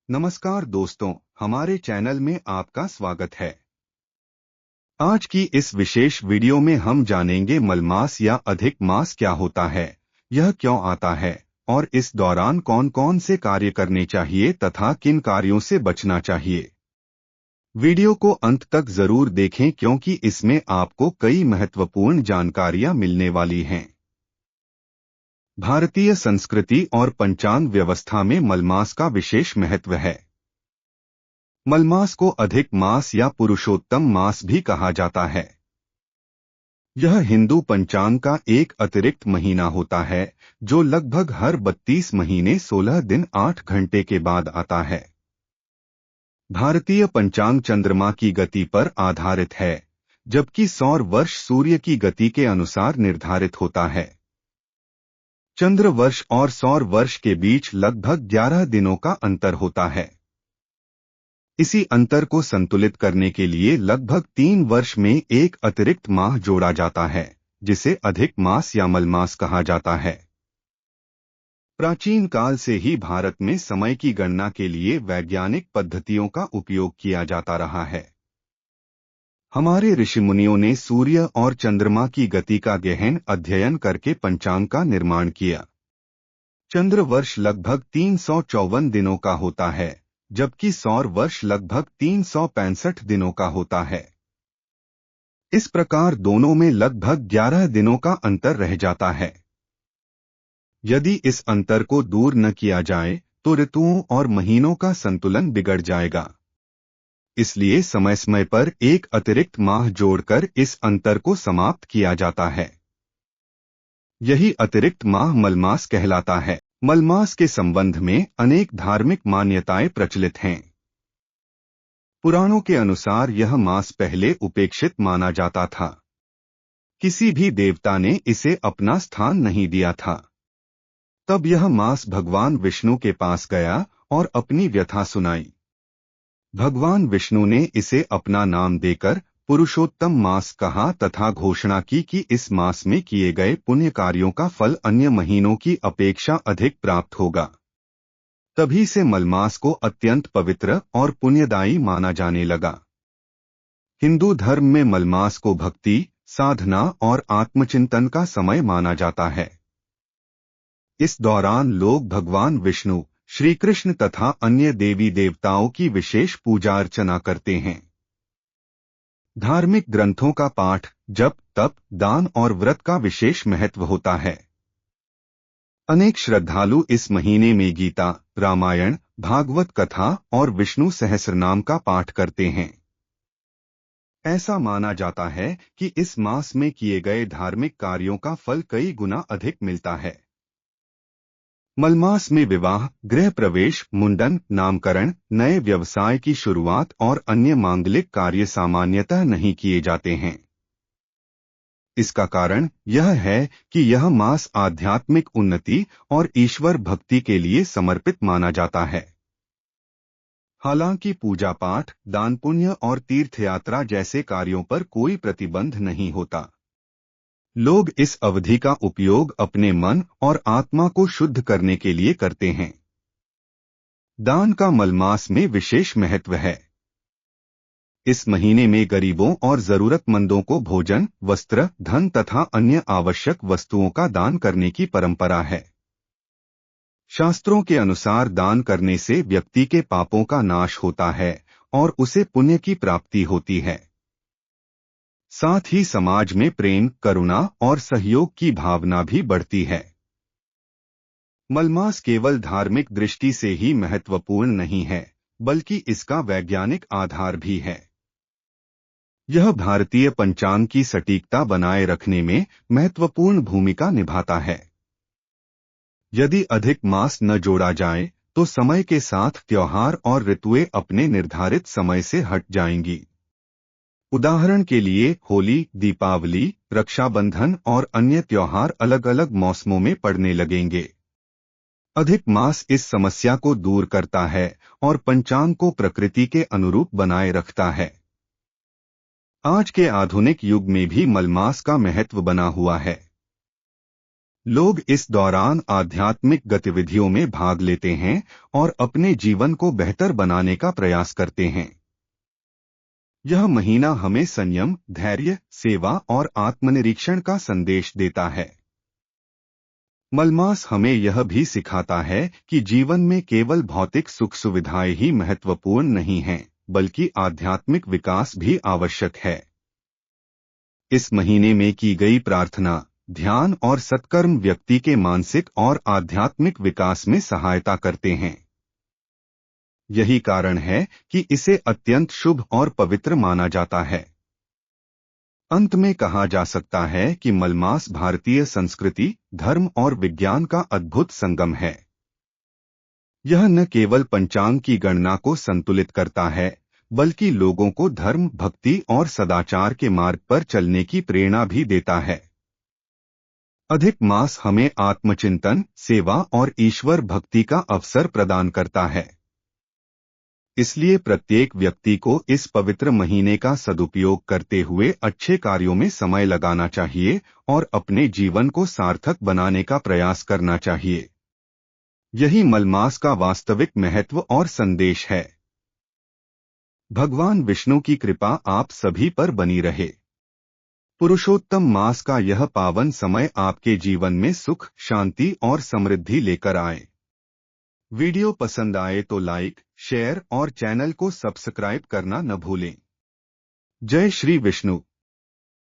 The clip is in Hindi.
नमस्कार दोस्तों, हमारे चैनल में आपका स्वागत है। आज की इस विशेष वीडियो में हम जानेंगे मलमास या अधिक मास क्या होता है, यह क्यों आता है और इस दौरान कौन कौन से कार्य करने चाहिए तथा किन कार्यों से बचना चाहिए। वीडियो को अंत तक जरूर देखें क्योंकि इसमें आपको कई महत्वपूर्ण जानकारियां मिलने वाली हैं। भारतीय संस्कृति और पंचांग व्यवस्था में मलमास का विशेष महत्व है। मलमास को अधिक मास या पुरुषोत्तम मास भी कहा जाता है। यह हिंदू पंचांग का एक अतिरिक्त महीना होता है जो लगभग हर 32 महीने 16 दिन 8 घंटे के बाद आता है। भारतीय पंचांग चंद्रमा की गति पर आधारित है, जबकि सौर वर्ष सूर्य की गति के अनुसार निर्धारित होता है। चंद्र वर्ष और सौर वर्ष के बीच लगभग 11 दिनों का अंतर होता है। इसी अंतर को संतुलित करने के लिए लगभग 3 वर्ष में एक अतिरिक्त माह जोड़ा जाता है, जिसे अधिक मास या मलमास कहा जाता है। प्राचीन काल से ही भारत में समय की गणना के लिए वैज्ञानिक पद्धतियों का उपयोग किया जाता रहा है। हमारे ऋषिमुनियों ने सूर्य और चंद्रमा की गति का गहन अध्ययन करके पंचांग का निर्माण किया। चंद्र वर्ष लगभग 354 दिनों का होता है, जबकि सौर वर्ष लगभग 365 दिनों का होता है। इस प्रकार दोनों में लगभग 11 दिनों का अंतर रह जाता है। यदि इस अंतर को दूर न किया जाए तो ऋतुओं और महीनों का संतुलन बिगड़ जाएगा। इसलिए समय समय पर एक अतिरिक्त माह जोड़कर इस अंतर को समाप्त किया जाता है। यही अतिरिक्त माह मलमास कहलाता है। मलमास के संबंध में अनेक धार्मिक मान्यताएं प्रचलित हैं। पुराणों के अनुसार यह मास पहले उपेक्षित माना जाता था। किसी भी देवता ने इसे अपना स्थान नहीं दिया था। तब यह मास भगवान विष्णु के पास गया और अपनी व्यथा सुनाई। भगवान विष्णु ने इसे अपना नाम देकर पुरुषोत्तम मास कहा तथा घोषणा की कि इस मास में किए गए पुण्य कार्यों का फल अन्य महीनों की अपेक्षा अधिक प्राप्त होगा। तभी से मलमास को अत्यंत पवित्र और पुण्यदायी माना जाने लगा। हिंदू धर्म में मलमास को भक्ति, साधना और आत्मचिंतन का समय माना जाता है। इस दौरान लोग भगवान विष्णु, श्री कृष्ण तथा अन्य देवी देवताओं की विशेष पूजा अर्चना करते हैं। धार्मिक ग्रंथों का पाठ, जप, तप, दान और व्रत का विशेष महत्व होता है। अनेक श्रद्धालु इस महीने में गीता, रामायण, भागवत कथा और विष्णु सहस्रनाम का पाठ करते हैं। ऐसा माना जाता है कि इस मास में किए गए धार्मिक कार्यों का फल कई गुना अधिक मिलता है। मलमास में विवाह, गृह प्रवेश, मुंडन, नामकरण, नए व्यवसाय की शुरुआत और अन्य मांगलिक कार्य सामान्यतः नहीं किए जाते हैं। इसका कारण यह है कि यह मास आध्यात्मिक उन्नति और ईश्वर भक्ति के लिए समर्पित माना जाता है। हालांकि पूजा पाठ, दान पुण्य और तीर्थयात्रा जैसे कार्यों पर कोई प्रतिबंध नहीं होता। लोग इस अवधि का उपयोग अपने मन और आत्मा को शुद्ध करने के लिए करते हैं। दान का मलमास में विशेष महत्व है। इस महीने में गरीबों और जरूरतमंदों को भोजन, वस्त्र, धन तथा अन्य आवश्यक वस्तुओं का दान करने की परंपरा है। शास्त्रों के अनुसार दान करने से व्यक्ति के पापों का नाश होता है और उसे पुण्य की प्राप्ति होती है। साथ ही समाज में प्रेम, करुणा और सहयोग की भावना भी बढ़ती है। मलमास केवल धार्मिक दृष्टि से ही महत्वपूर्ण नहीं है, बल्कि इसका वैज्ञानिक आधार भी है। यह भारतीय पंचांग की सटीकता बनाए रखने में महत्वपूर्ण भूमिका निभाता है। यदि अधिक मास न जोड़ा जाए तो समय के साथ त्योहार और ऋतुएं अपने निर्धारित समय से हट जाएंगी। उदाहरण के लिए होली, दीपावली, रक्षाबंधन और अन्य त्योहार अलग अलग मौसमों में पड़ने लगेंगे। अधिक मास इस समस्या को दूर करता है और पंचांग को प्रकृति के अनुरूप बनाए रखता है। आज के आधुनिक युग में भी मलमास का महत्व बना हुआ है। लोग इस दौरान आध्यात्मिक गतिविधियों में भाग लेते हैं और अपने जीवन को बेहतर बनाने का प्रयास करते हैं। यह महीना हमें संयम, धैर्य, सेवा और आत्मनिरीक्षण का संदेश देता है। मलमास हमें यह भी सिखाता है कि जीवन में केवल भौतिक सुख सुविधाएं ही महत्वपूर्ण नहीं हैं, बल्कि आध्यात्मिक विकास भी आवश्यक है। इस महीने में की गई प्रार्थना, ध्यान और सत्कर्म व्यक्ति के मानसिक और आध्यात्मिक विकास में सहायता करते हैं। यही कारण है कि इसे अत्यंत शुभ और पवित्र माना जाता है। अंत में कहा जा सकता है कि मलमास भारतीय संस्कृति, धर्म और विज्ञान का अद्भुत संगम है। यह न केवल पंचांग की गणना को संतुलित करता है, बल्कि लोगों को धर्म, भक्ति और सदाचार के मार्ग पर चलने की प्रेरणा भी देता है। अधिक मास हमें आत्मचिंतन, सेवा और ईश्वर भक्ति का अवसर प्रदान करता है। इसलिए प्रत्येक व्यक्ति को इस पवित्र महीने का सदुपयोग करते हुए अच्छे कार्यों में समय लगाना चाहिए और अपने जीवन को सार्थक बनाने का प्रयास करना चाहिए। यही मलमास का वास्तविक महत्व और संदेश है। भगवान विष्णु की कृपा आप सभी पर बनी रहे। पुरुषोत्तम मास का यह पावन समय आपके जीवन में सुख, शांति और समृद्धि लेकर आए। वीडियो पसंद आए तो लाइक, शेयर और चैनल को सब्सक्राइब करना न भूलें। जय श्री विष्णु।